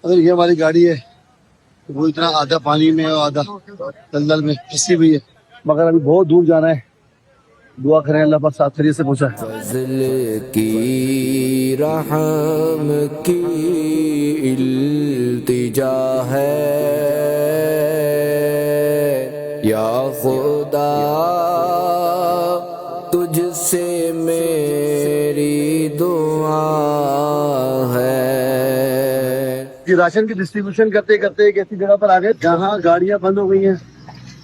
اگر یہ ہماری گاڑی ہے وہ اتنا آدھا پانی میں اور آدھا دلدل میں پھنسی ہوئی ہے، مگر ابھی بہت دور جانا ہے. دعا کریں اللہ پاک ساتھ خیریت سے پہنچا. فضل کی رحم کی التجا ہے یا خدا، تجھ سے میری دعا ہے. یہ راشن کی ڈسٹریبیوشن کرتے کرتے ایک ایسی جگہ پر آ گئے جہاں گاڑیاں بند ہو گئی ہیں،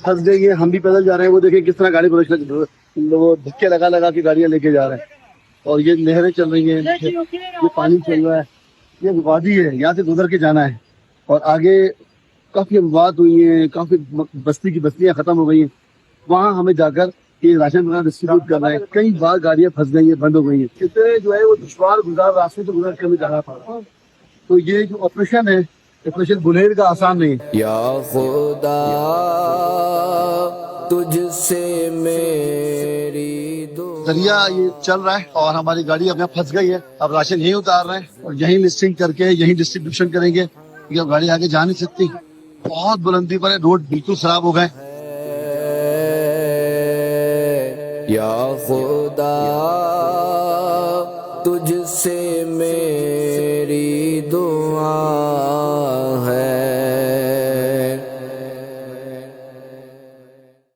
پھنس گئی ہیں. ہم بھی پیدل جا رہے ہیں، وہ دیکھیں کس طرح گاڑی وہ دھکے لگا لگا کے گاڑیاں لے کے جا رہے ہیں. اور یہ نہریں چل رہی ہیں، یہ پانی چل رہا ہے، یہ وادی ہے، یہاں سے گزر کے جانا ہے. اور آگے کافی اموات ہوئی ہیں، کافی بستی کی بستیاں ختم ہو گئی ہیں. وہاں ہمیں جا کر یہ راشن وغیرہ ڈسٹریبیوٹ کرنا ہے. کئی بار گاڑیاں پھنس گئی ہیں، بند ہو گئی ہیں. کتنے جو ہے وہ دشوار گزار راستے سے گزر کے ہمیں جانا پڑا. تو یہ جو آپریشن ہے، آپریشن بلیر کا آسان نہیں ہے. یا خدا، تجھ سے میری دعا. دریا یہ چل رہا ہے اور ہماری گاڑی اب یہاں پھنس گئی ہے. اب راشن یہیں اتار رہے ہیں اور یہیں لسٹنگ کر کے یہیں ڈسٹریبیوشن کریں گے کیونکہ اب گاڑی آگے جا نہیں سکتی. بہت بلندی پر ہے، روڈ بالکل خراب ہو گئے. یا خدا، تجھ سے میری دعا